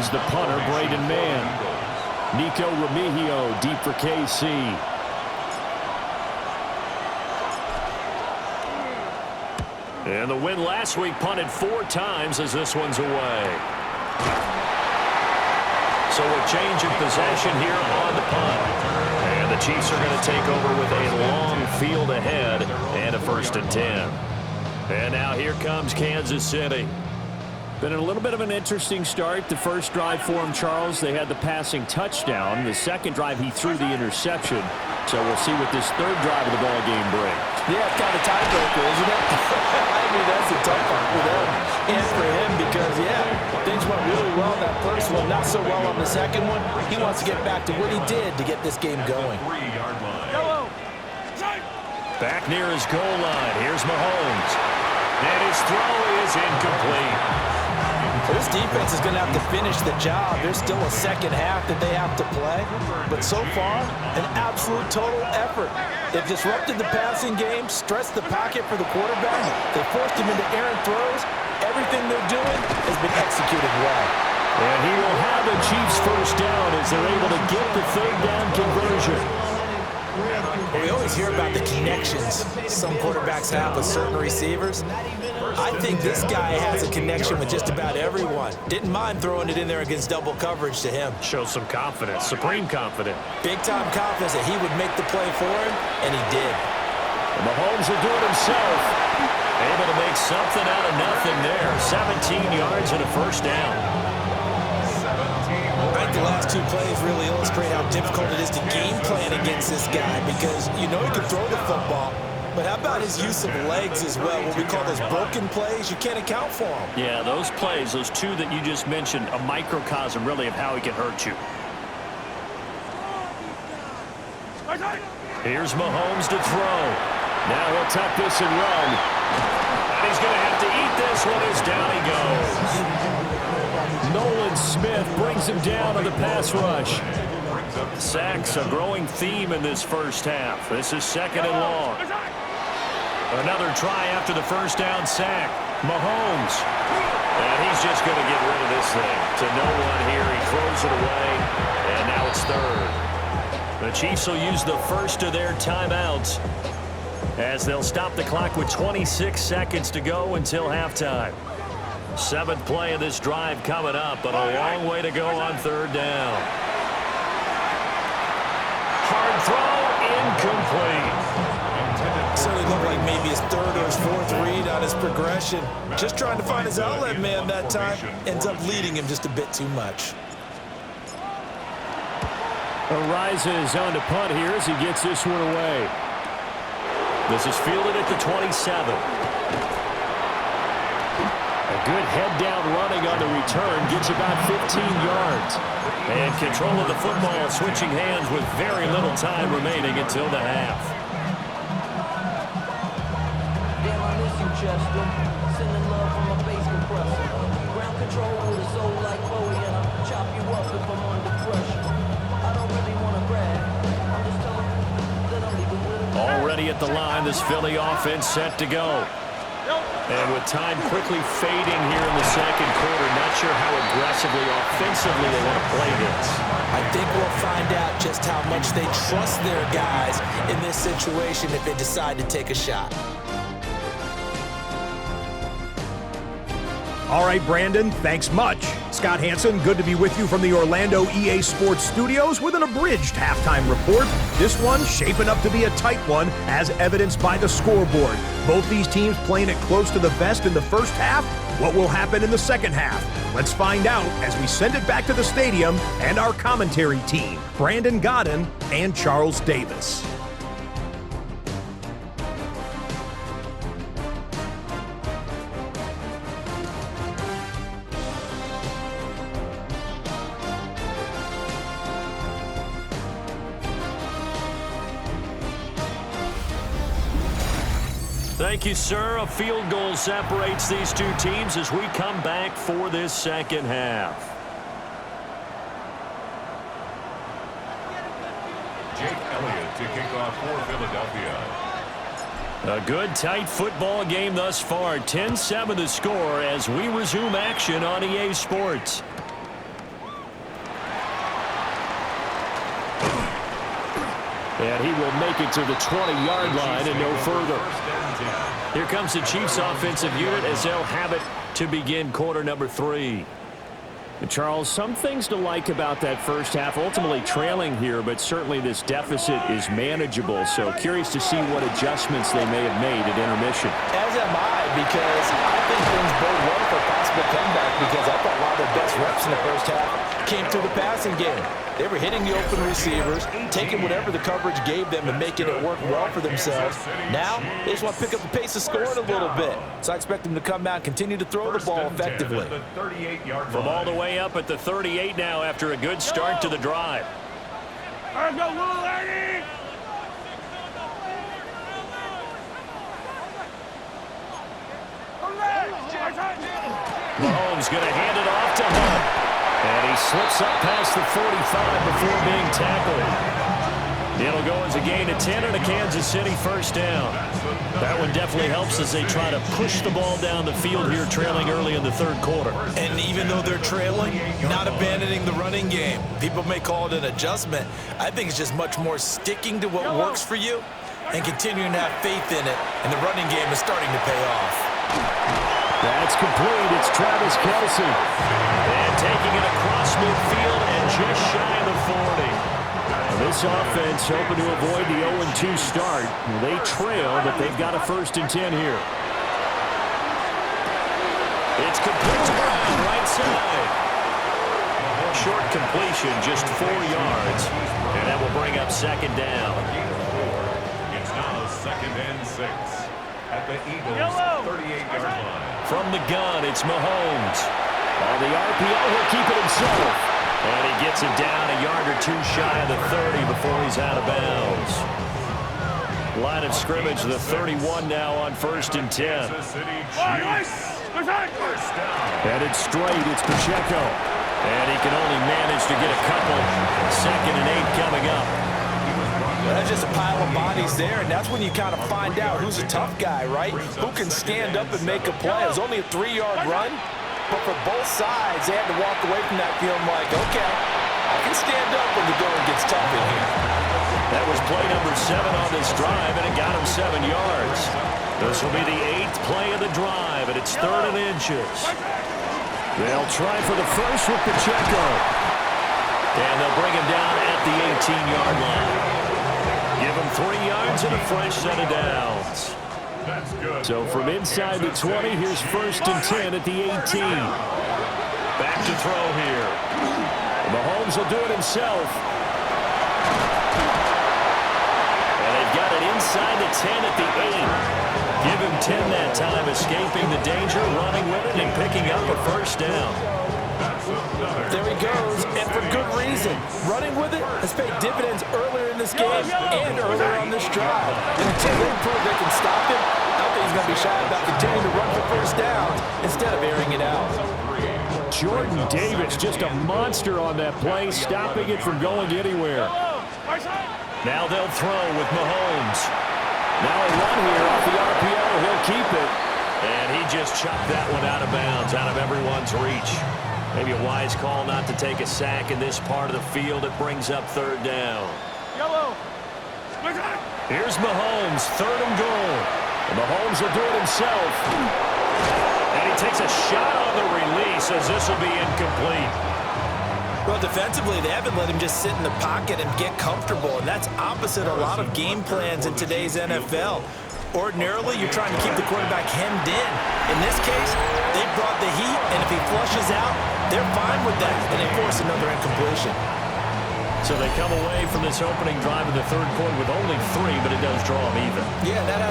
is the punter, Braden Mann. Nico Remigio deep for KC. And the win last week punted 4 times as this one's away. So a change of possession here on the punt. And the Chiefs are going to take over with a long field ahead and a 1st and 10. And now here comes Kansas City. Been a little bit of an interesting start. The first drive for him, Charles, they had the passing touchdown. The second drive, he threw the interception. So we'll see what this third drive of the ball game brings. Yeah, it's kind of tiebreaker, isn't it? I mean, that's a tough one for them and for him because, yeah, things went really well that first one, not so well on the second one. He wants to get back to what he did to get this game going. Back near his goal line. Here's Mahomes. And his throw is incomplete. So this defense is going to have to finish the job. There's still a second half that they have to play. But so far, an absolute total effort. They've disrupted the passing game, stressed the pocket for the quarterback. They forced him into errant throws. Everything they're doing has been executed well. And he will have the Chiefs first down as they're able to get the third down conversion. We always hear about the connections some quarterbacks have with certain receivers. I think this guy has a connection with just about everyone. Didn't mind throwing it in there against double coverage to him. Shows some confidence, supreme confidence. Big-time confidence that he would make the play for him, and he did. And Mahomes will do it himself. Able to make something out of nothing there. 17 yards and a first down. I think the last 2 plays really illustrate how difficult it is to game plan against this guy because you know he can throw the football. But how about his use of legs as well? What we call those broken plays, you can't account for them. Yeah, those plays, those 2 that you just mentioned, a microcosm really of how he can hurt you. Here's Mahomes to throw. Now he'll tuck this and run. And he's going to have to eat this one as down he goes. Nolan Smith brings him down on the pass rush. Sacks a growing theme in this first half. This is 2nd and long. Another try after the first down sack. Mahomes. And he's just going to get rid of this thing. To no one here. He throws it away. And now it's 3rd. The Chiefs will use the first of their timeouts as they'll stop the clock with 26 seconds to go until halftime. 7th play of this drive coming up, but a long way to go on 3rd down. Hard throw, incomplete. Certainly looked like maybe his 3rd or his 4th read on his progression. Just trying to find his outlet man that time. Ends up leading him just a bit too much. Arises on to punt here as he gets this one away. This is fielded at the 27. A good head-down running on the return. Gets about 15 yards. And control of the football switching hands with very little time remaining until the half. Damn, I miss you, Chester. Sending love from a bass compressor. Ground control with a soul like Bowie, and I'll chop you up if I'm under pressure. I don't really want to brag. I'm just telling you that I'm leaving with a... Already at the line, this Philly offense set to go. And with time quickly fading here in the 2nd quarter, not sure how aggressively, offensively they want to play this. I think we'll find out just how much they trust their guys in this situation if they decide to take a shot. All right, Brandon, thanks much. Scott Hansen, good to be with you from the Orlando EA Sports Studios with an abridged halftime report. This one shaping up to be a tight one, as evidenced by the scoreboard. Both these teams playing it close to the vest in the first half. What will happen in the second half? Let's find out as we send it back to the stadium and our commentary team, Brandon Godden and Charles Davis. Thank you, sir. A field goal separates these 2 teams as we come back for this second half. Jake Elliott to kick off for Philadelphia. A good, tight football game thus far. 10-7 the score as we resume action on EA Sports. And he will make it to the 20-yard line and no further. Here comes the Chiefs offensive unit as they'll have it to begin quarter number 3. Charles, some things to like about that first half. Ultimately trailing here, but certainly this deficit is manageable. So curious to see what adjustments they may have made at intermission. As am I, because I think things bode well for a possible comeback, because I thought a lot of their best reps in the first half came through the passing game. They were hitting the open receivers, taking whatever the coverage gave them and making it work well for themselves. Now, they just want to pick up the pace of scoring a little bit. So I expect them to come out and continue to throw the ball effectively. From all the way up at the 38 now after a good start to the drive. Mahomes going to hand it off to Hunt. And he slips up past the 45 before being tackled. It'll go as a gain of 10 and a Kansas City first down. That one definitely helps as they try to push the ball down the field here, trailing early in the third quarter. And even though they're trailing, not abandoning the running game. People may call it an adjustment. I think it's just much more sticking to what works for you and continuing to have faith in it. And the running game is starting to pay off. That's complete. It's Travis Kelce. And taking it across midfield and just shy of the 40. This offense hoping to avoid the 0-2 start. They trail, but they've got a 1st and 10 here. It's complete to Brown, right side. Short completion, just 4 yards. And that will bring up 2nd down. It's now 2nd and 6 at the Eagles' 38-yard line. From the gun, it's Mahomes. On the RPO, he'll keep it himself. And he gets it down a yard or 2 shy of the 30 before he's out of bounds. Line of scrimmage, the 31 now on 1st and 10. Headed straight, it's Pacheco. And he can only manage to get a couple. 2nd and 8 coming up. Well, that's just a pile of bodies there, and that's when you kind of find out who's a tough guy, right? Who can stand up and make a play. It was only a 3-yard run, but for both sides, they had to walk away from that feeling like, okay, I can stand up when the going gets tough in here. That was play number 7 on this drive, and it got him 7 yards. This will be the 8th play of the drive, and it's 3rd and inches. They'll try for the first with Pacheco. And they'll bring him down at the 18-yard line. Give him 3 yards and a fresh set of downs. That's good. So from inside the 20, here's 1st and 10 at the 18. Back to throw here. Mahomes will do it himself. And they've got it inside the 10 at the 8. Give him 10 that time, escaping the danger, running with it, and picking up a 1st down. There he goes, and for good reason. Running with it has paid dividends earlier in this game and earlier on this drive. And until they prove they can stop him, I think he's going to be shy about continuing to run for 1st downs instead of airing it out. Jordan Davis, just a monster on that play, stopping it from going anywhere. Now they'll throw with Mahomes. Now a run here off the RPO. He'll keep it. And he just chucked that one out of bounds, out of everyone's reach. Maybe a wise call not to take a sack in this part of the field. It brings up 3rd down. Here's Mahomes, 3rd and goal. And Mahomes will do it himself. And he takes a shot on the release as this will be incomplete. Well, defensively, they haven't let him just sit in the pocket and get comfortable, and that's opposite a lot of game plans in today's NFL. Ordinarily, you're trying to keep the quarterback hemmed in. In this case, they brought the heat, and if he flushes out, they're fine with that, and they force another incompletion. So they come away from this opening drive in the 3rd quarter with only 3, but it does draw them even. Yeah, that has